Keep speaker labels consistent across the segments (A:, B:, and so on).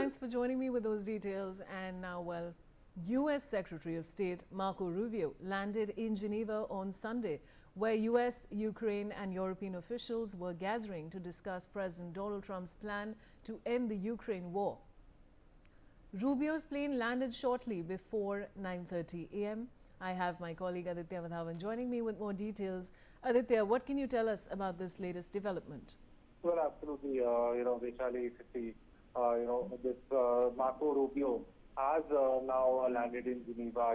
A: thanks for joining me with those details. And now, well, U.S. Secretary of State Marco Rubio landed in Geneva on Sunday, where U.S., Ukraine and European officials were gathering to discuss President Donald Trump's plan to end the Ukraine war. Rubio's plane landed shortly before 9:30 a.m. I have my colleague Aditya Wadhawan joining me with more details. Aditya, what can you tell us about this latest development?
B: Well, absolutely. Vaishali, this Marco Rubio has now landed in Geneva,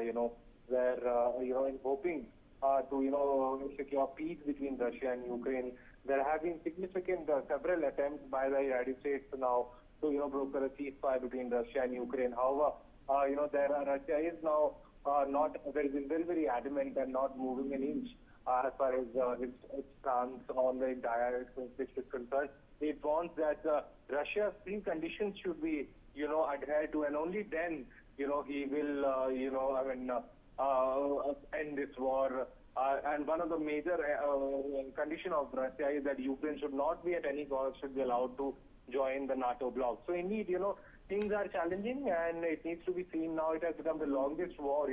B: where, in hoping to, secure peace between Russia and Ukraine. There have been significant several attempts by the United States now to, broker a ceasefire between Russia and Ukraine. However, Russia is now very, very adamant and not moving an inch as far as its stance on the entire conflict is concerned. It wants that Russia's preconditions should be, adhered to, and only then, he will, end this war. And one of the major condition of Russia is that Ukraine should not be at any cost should be allowed to join the NATO bloc. So indeed, things are challenging, and it needs to be seen now. It has become the longest war,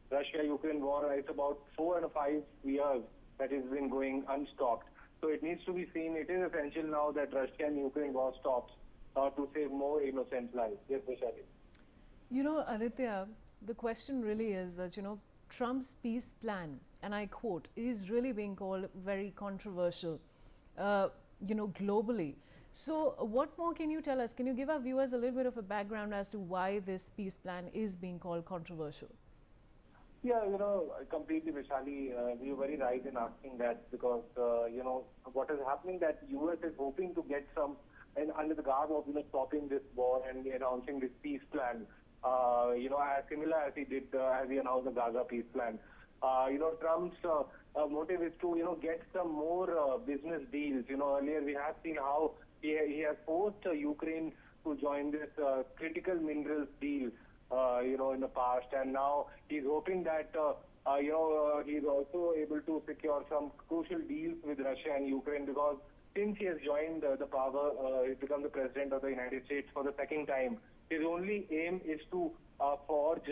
B: Russia-Ukraine war. It's about 4 and 5 years that has been going unstopped. So it needs to be seen. It is essential now that Russia and Ukraine war stops to save more innocent lives. Yes, Vishali.
A: Aditya, the question really is that, Trump's peace plan, and I quote, is really being called very controversial, globally. So what more can you tell us? Can you give our viewers a little bit of a background as to why this peace plan is being called controversial?
B: Yeah, completely, Vishali. You're very right in asking that because, what is happening that U.S. is hoping to get some, and under the garb of, stopping this war and announcing this peace plan, as similar as he did, as he announced the Gaza peace plan. Trump's motive is to, get some more business deals. Earlier we have seen how he has forced Ukraine to join this critical minerals deal, in the past, and now he's hoping that, he's also able to secure some crucial deals with Russia and Ukraine because since he has joined the power, he's become the president of the United States for the second time. His only aim is to forge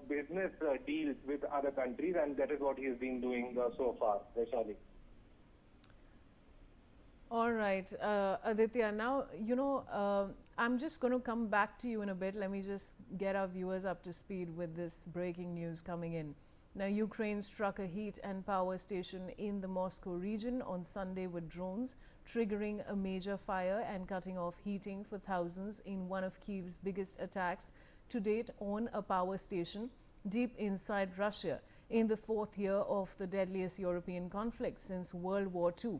B: business deals with other countries, and that is what he has been doing so far, Vaishali.
A: All right, Aditya, now, I'm just going to come back to you in a bit. Let me just get our viewers up to speed with this breaking news coming in. Now, Ukraine struck a heat and power station in the Moscow region on Sunday with drones, triggering a major fire and cutting off heating for thousands in one of Kyiv's biggest attacks to date on a power station deep inside Russia in the 4th year of the deadliest European conflict since World War II.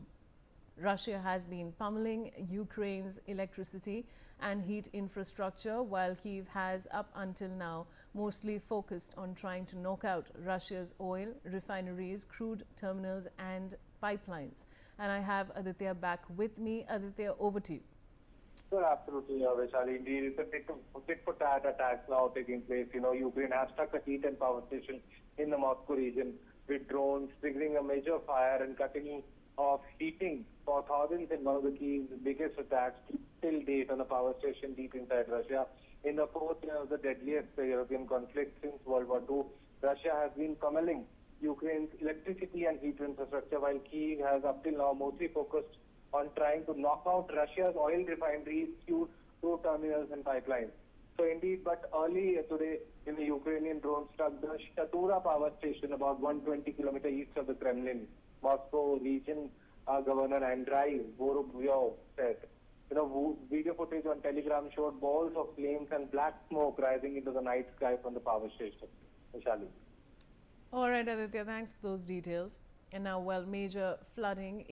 A: Russia has been pummeling Ukraine's electricity and heat infrastructure, while Kyiv has, up until now, mostly focused on trying to knock out Russia's oil, refineries, crude terminals and pipelines. And I have Aditya back with me. Aditya, over to you.
B: Well, absolutely, Vaishali. Indeed, it's a tit-for-tat attacks now taking place. Ukraine has struck a heat and power station in the Moscow region with drones, triggering a major fire and cutting of heating for thousands in one of the Kyiv's biggest attacks till date on a power station deep inside Russia. In the 4th year of the deadliest European conflict since World War II, Russia has been pummeling Ukraine's electricity and heat infrastructure, while Kyiv has up till now mostly focused on trying to knock out Russia's oil refineries, crude terminals and pipelines. So indeed, but early today, in the Ukrainian drone struck the Shatura power station about 120 kilometers east of the Kremlin. Moscow region Governor Andrei Rubio said. Video footage on Telegram showed balls of flames and black smoke rising into the night sky from the power station. Vishali.
A: All right, Aditya, thanks for those details. And now, well, major flooding